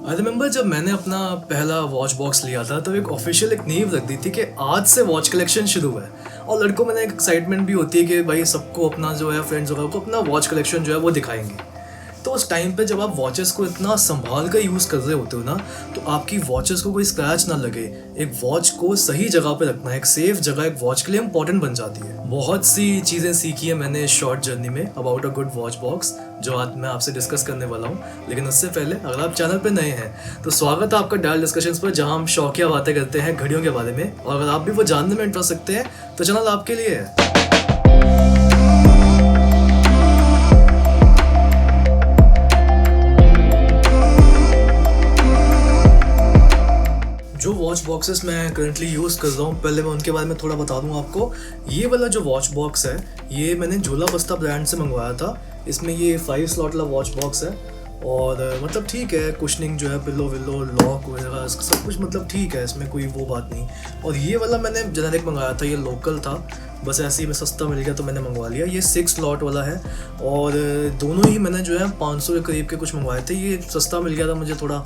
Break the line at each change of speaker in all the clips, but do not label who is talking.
I remember जब मैंने अपना पहला वॉच बॉक्स लिया था तो एक ऑफिशियल एक नींव रख दी थी कि आज से वॉच कलेक्शन शुरू है। और लड़कों में ना एक एक्साइटमेंट भी होती है कि भाई सबको अपना जो है फ्रेंड्स वगैरह को अपना वॉच कलेक्शन जो है वो दिखाएंगे। तो उस टाइम पे जब आप वॉचेस को इतना संभाल कर यूज़ कर रहे होते हो ना, तो आपकी वॉचेस को कोई स्क्रैच ना लगे। एक वॉच को सही जगह पे रखना, एक सेफ जगह एक वॉच के लिए इंपॉर्टेंट बन जाती है। बहुत सी चीज़ें सीखी है मैंने इस शॉर्ट जर्नी में about a good watch box, जो आज मैं आपसे डिस्कस करने वाला हूँ। लेकिन उससे पहले अगर आप चैनल पे नए हैं तो स्वागत है आपका डायल डिस्कशंस पर, जहाँ हम शौकिया बातें करते हैं घड़ियों के बारे में। और अगर आप भी वो जानने में इंटरेस्ट रखते हैं तो चैनल आपके लिए है। जो वॉच बॉक्सेस मैं करंटली यूज़ कर रहा हूँ, पहले मैं उनके बारे में थोड़ा बता दूँ आपको। ये वाला जो वॉच बॉक्स है ये मैंने झोला बस्ता ब्रांड से मंगवाया था। इसमें ये 5 स्लॉट वाला वॉच बॉक्स है और मतलब ठीक है, कुशनिंग जो है, पिलो विलो लॉक वगैरह सब कुछ मतलब ठीक है, इसमें कोई वो बात नहीं। और ये वाला मैंने जेनेरिक मंगाया था, ये लोकल था, बस ऐसे ही में सस्ता मिल गया तो मैंने मंगवा लिया। ये 6 स्लॉट वाला है और दोनों ही मैंने जो है 500 के करीब के कुछ मंगवाए थे। ये सस्ता मिल गया था मुझे थोड़ा,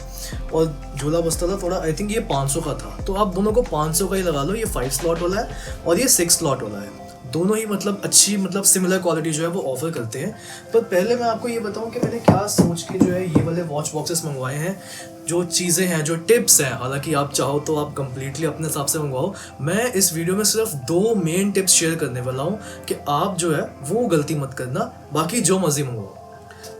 और झोला बस्ता था थोड़ा, आई थिंक ये 500 का था। तो आप दोनों को 500 का ही लगा लो। ये 5 स्लॉट वाला है और ये 6 स्लॉट वाला है। दोनों ही मतलब अच्छी मतलब सिमिलर क्वालिटी जो है वो ऑफर करते हैं। पर पहले मैं आपको ये बताऊं कि मैंने क्या सोच के जो है ये वाले वॉच बॉक्सेस मंगवाए हैं। जो चीज़ें हैं, जो टिप्स हैं, हालांकि आप चाहो तो आप कंप्लीटली अपने हिसाब से मंगवाओ। मैं इस वीडियो में सिर्फ 2 मेन टिप्स शेयर करने वाला हूँ कि आप जो है वो गलती मत करना, बाकी जो मर्जी मंगवाओ।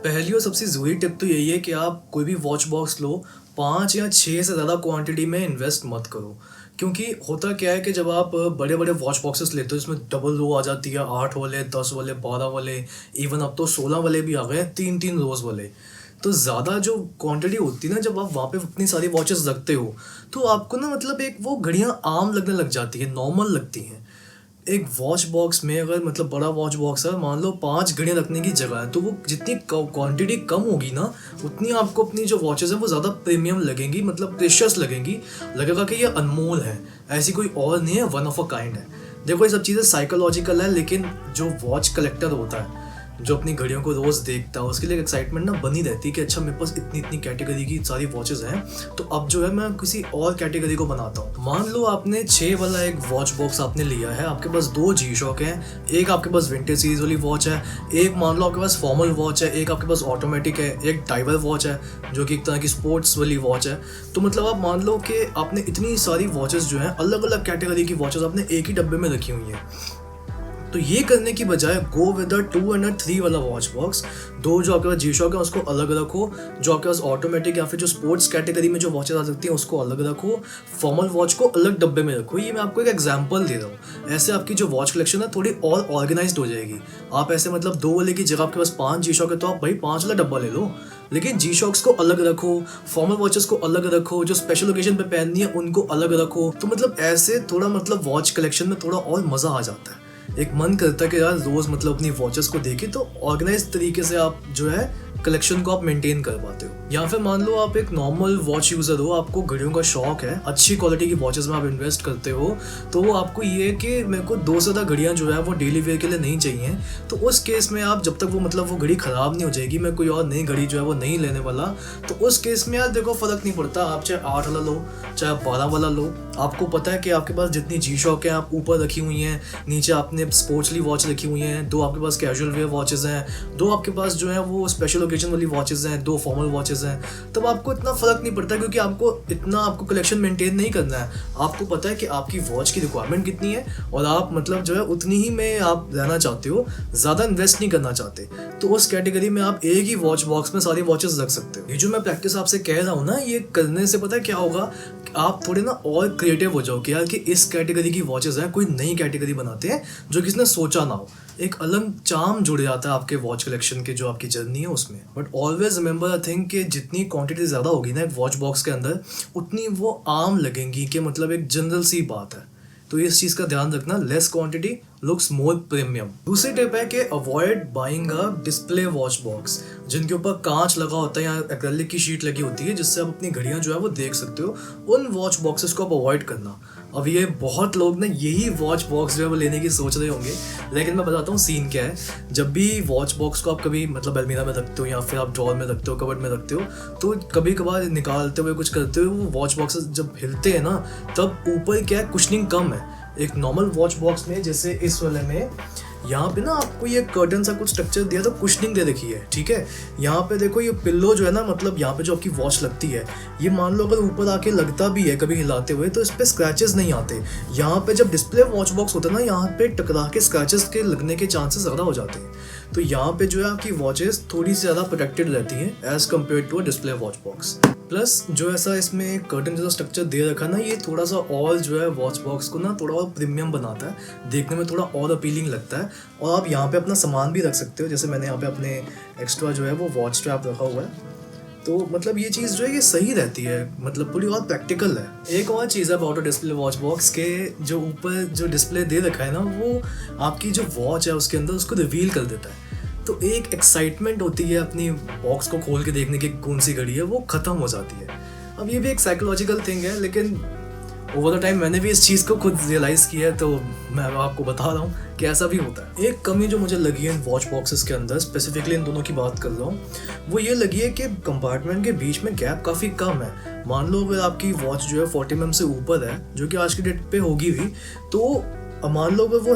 पहली और सबसे ज़रूरी टिप तो यही है कि आप कोई भी वॉच बॉक्स लो, 5 या 6 से ज़्यादा क्वांटिटी में इन्वेस्ट मत करो। क्योंकि होता क्या है कि जब आप बड़े बड़े वॉच बॉक्सेस लेते हो, इसमें डबल रो आ जाती है, 8 वाले, 10 वाले, 12 वाले, इवन अब तो 16 वाले भी आ गए हैं, 3-3 रोज़ वाले। तो ज़्यादा जो क्वांटिटी होती है ना, जब आप वहाँ पे इतनी सारी वॉचेस रखते हो तो आपको ना मतलब एक वो घड़ियाँ आम लगने लग जाती है, नॉर्मल लगती हैं। एक वॉच बॉक्स में अगर मतलब बड़ा वॉच बॉक्स है, मान लो 5 घड़ियाँ रखने की जगह है, तो वो जितनी क्वांटिटी कम होगी ना, उतनी आपको अपनी जो वॉचेस हैं वो ज़्यादा प्रीमियम लगेंगी, मतलब प्रेशियस लगेंगी। लगेगा कि ये अनमोल है, ऐसी कोई और नहीं है, वन ऑफ अ काइंड है। देखो ये सब चीज़ें साइकोलॉजिकल है, लेकिन जो वॉच कलेक्टर होता है, जो अपनी घड़ियों को रोज़ देखता है, उसके लिए एक्साइटमेंट ना बनी रहती है कि अच्छा मेरे पास इतनी इतनी कैटेगरी की सारी वॉचेस हैं, तो अब जो है मैं किसी और कैटेगरी को बनाता हूँ। मान लो आपने 6 वाला एक वॉच बॉक्स आपने लिया है, आपके पास 2 जी शॉक हैं, एक आपके पास विंटेज सीरीज वाली वॉच है, एक मान लो आपके पास फॉर्मल वॉच है, एक आपके पास ऑटोमेटिक है, एक डाइवर वॉच है जो कि एक तरह की स्पोर्ट्स वाली वॉच है। तो मतलब आप मान लो कि आपने इतनी सारी वॉचेस जो हैं, अलग अलग कैटेगरी की वॉचेस आपने एक ही डब्बे में रखी हुई हैं। तो ये करने की बजाय गो विद 2 और 3 वाला वॉच बॉक्स। 2 जो आपके पास जी शॉक है उसको अलग रखो, जो आपके पास ऑटोमेटिक या फिर जो स्पोर्ट्स कैटेगरी में जो वॉचेस आ सकती हैं उसको अलग रखो, फॉर्मल वॉच को अलग डब्बे में रखो। ये मैं आपको एक एग्जांपल दे रहा हूँ। ऐसे आपकी जो वॉच कलेक्शन है थोड़ी और ऑर्गेनाइज्ड हो जाएगी। आप ऐसे मतलब 2 वाले की जगह आपके पास 5 जी शॉक है तो आप भाई 5 वाला डब्बा ले लो, लेकिन जी शॉक्स को अलग रखो, फॉर्मल वॉचेस को अलग रखो, जो स्पेशल ओकेजन पे पहननी है उनको अलग रखो। तो मतलब ऐसे थोड़ा मतलब वॉच कलेक्शन में थोड़ा और मज़ा आ जाता है। एक मन करता है कि यार रोज़ मतलब अपनी वॉचेस को देखे, तो ऑर्गेनाइज तरीके से आप जो है कलेक्शन को आप मेंटेन कर पाते हो। या फिर मान लो आप एक नॉर्मल वॉच यूज़र हो, आपको घड़ियों का शौक है, अच्छी क्वालिटी की वॉचेस में आप इन्वेस्ट करते हो, तो वो आपको ये है कि मेरे को 2 से ज़्यादा घड़ियाँ जो है वो डेली वेयर के लिए नहीं चाहिए। तो उस केस में आप जब तक वो मतलब वो घड़ी ख़राब नहीं हो जाएगी, मैं कोई और नई घड़ी जो है वो नहीं लेने वाला, तो उस केस में यार देखो फ़र्क नहीं पड़ता, आप चाहे 8 वाला लो चाहे आप 12 वाला लो। आपको पता है कि आपके पास जितनी जी शॉक है आप ऊपर रखी हुई हैं, नीचे आपने स्पोर्ट्सली वॉच रखी हुई हैं, 2 आपके पास कैजुअल वेयर वॉचेस हैं, 2 आपके पास जो है वो स्पेशल ओकेजन वाली वॉचेस हैं, 2 फॉर्मल वॉचेस हैं। तब आपको इतना फ़र्क नहीं पड़ता, क्योंकि आपको कलेक्शन मेंटेन नहीं करना है। आपको पता है कि आपकी वॉच की रिक्वायरमेंट कितनी है और आप मतलब जो है उतनी ही में आप रहना चाहते हो, ज़्यादा इन्वेस्ट नहीं करना चाहते। तो उस कैटेगरी में आप एक ही वॉच बॉक्स में सारी वॉचेस रख सकते हो। ये जो मैं प्रैक्टिस आपसे कह रहा हूँ ना, ये करने से पता है क्या होगा, आप थोड़े ना और क्रिएटिव हो जाओ कि यार कि इस कैटेगरी की वॉचेस हैं, कोई नई कैटेगरी बनाते हैं जो किसी ने सोचा ना हो। एक अलग चार्म जुड़ जाता है आपके वॉच कलेक्शन के जो आपकी जर्नी है उसमें। But always remember I think कि जितनी क्वांटिटी ज़्यादा होगी ना एक वॉच बॉक्स के अंदर, उतनी वो आम लगेंगी, कि मतलब एक जनरल सी बात है। तो इस चीज़ का ध्यान रखना, less quantity looks more premium. दूसरी टिप है कि avoid buying a display watch box, जिनके ऊपर कांच लगा होता है या एक्रेलिक की शीट लगी होती है जिससे आप अपनी घड़ियां जो है वो देख सकते हो। उन वॉच बॉक्सेस को आप अवॉइड करना। अब ये बहुत लोग ना यही वॉच बॉक्स जो है वो लेने की सोच रहे होंगे, लेकिन मैं बताता हूँ सीन क्या है। जब भी वॉच बॉक्स को आप कभी मतलब अलमीरा में रखते हो या फिर आप ड्रॉर में रखते हो, कबर्ड में रखते हो, तो कभी कभार निकालते हुए कुछ करते हुए वो वॉच बॉक्स जब हिलते हैं ना, तब ऊपर क्या है, कुशनिंग कम है एक नॉर्मल वॉच बॉक्स में। जैसे इस वाले में यहाँ पे ना आपको ये कर्टन सा कुछ स्ट्रक्चर दिया तो कुशनिंग दे रखी है, ठीक है। यहाँ पे देखो ये पिल्लो जो है ना, मतलब यहाँ पे जो आपकी वॉच लगती है, ये मान लो अगर ऊपर आके लगता भी है कभी हिलाते हुए तो इस पे स्क्रैचेस नहीं आते। यहाँ पे जब डिस्प्ले वॉच बॉक्स होता है ना, यहाँ पे टकरा के स्क्रैचेस के लगने के चांसेस ज़्यादा हो जाते हैं। तो यहाँ पे जो है आपकी वॉचेस थोड़ी सी ज़्यादा प्रोटेक्टेड रहती हैं as compared to a display watch box. Plus जो ऐसा इसमें कर्टन जैसा स्ट्रक्चर दे रखा है ना, ये थोड़ा सा और जो है वॉच बॉक्स को ना थोड़ा और प्रीमियम बनाता है, देखने में थोड़ा और अपीलिंग लगता है। और आप यहाँ पे अपना सामान भी रख सकते हो, जैसे मैंने यहाँ पे अपने एक्स्ट्रा जो है वो वॉच स्ट्रैप रखा हुआ है। तो मतलब ये चीज़ जो है ये सही रहती है, मतलब पूरी और प्रैक्टिकल है। एक और चीज़ है about a display watch box के, जो ऊपर जो डिस्प्ले दे रखा है ना, वो आपकी जो वॉच है उसके अंदर उसको रिवील कर देता है। तो एक एक्साइटमेंट होती है अपनी बॉक्स को खोल के देखने की कौन सी घड़ी है, वो ख़त्म हो जाती है। अब ये भी एक साइकोलॉजिकल थिंग है, लेकिन ओवर द टाइम मैंने भी इस चीज़ को खुद रियलाइज़ किया है, तो मैं आपको बता रहा हूँ कि ऐसा भी होता है। एक कमी जो मुझे लगी है इन वॉच बॉक्सेस के अंदर, स्पेसिफिकली इन दोनों की बात कर रहा हूँ, वो ये लगी है कि कंपार्टमेंट के बीच में गैप काफ़ी कम है। मान लो अगर आपकी वॉच जो है 40 mm से ऊपर है, जो कि आज की डेट पे होगी भी, तो अब मान लो अगर वो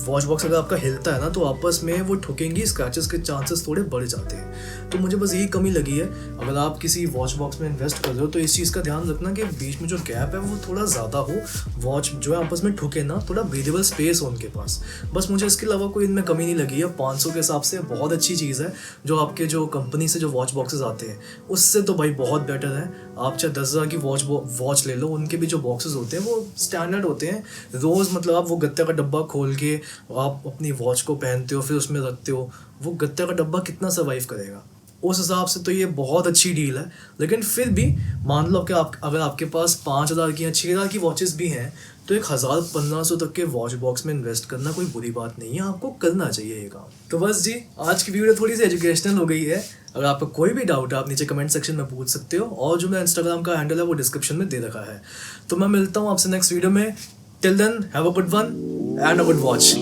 वॉच बॉक्स अगर आपका हिलता है ना, तो आपस में वो ठुकेंगी, स्क्रैचेस के चांसेस थोड़े बढ़ जाते हैं। तो मुझे बस यही कमी लगी है, अगर आप किसी वॉच बॉक्स में इन्वेस्ट कर रहे हो तो इस चीज़ का ध्यान रखना कि बीच में जो गैप है वो थोड़ा ज़्यादा हो, वॉच जो है आपस में ठुके ना, थोड़ा ब्रीदेबल स्पेस हो उनके पास। बस मुझे इसके अलावा कोई इनमें कमी नहीं लगी है। 500 के हिसाब से बहुत अच्छी चीज़ है। जो आपके जो कंपनी से जो वॉच बॉक्सेस आते हैं उससे तो भाई बहुत बेटर है। आप चाहे 10,000 की वॉच ले लो, उनके भी जो बॉक्सेस होते हैं वो स्टैंडर्ड होते हैं। रोज़ मतलब आप वो गत्ते का डब्बा खोल के आप अपनी वॉच को पहनते हो, फिर उसमें रखते हो, वो गत्ते का डब्बा कितना सर्वाइव करेगा। उस हिसाब से तो ये बहुत अच्छी डील है। लेकिन फिर भी मान लो कि अगर आपके पास 5,000 की या 6,000 की वॉचेस भी हैं, तो 1,000-1,500 तक के वॉच बॉक्स में इन्वेस्ट करना कोई बुरी बात नहीं है, आपको करना चाहिए ये काम। तो बस जी, आज की वीडियो थोड़ी सी एजुकेशनल हो गई है। अगर आपका कोई भी डाउट है आप नीचे कमेंट सेक्शन में पूछ सकते हो, और जो मेरा इंस्टाग्राम का हैंडल है वो डिस्क्रिप्शन में दे रखा है। तो मैं मिलता हूँ आपसे नेक्स्ट वीडियो में। Till then have a good one and a good watch.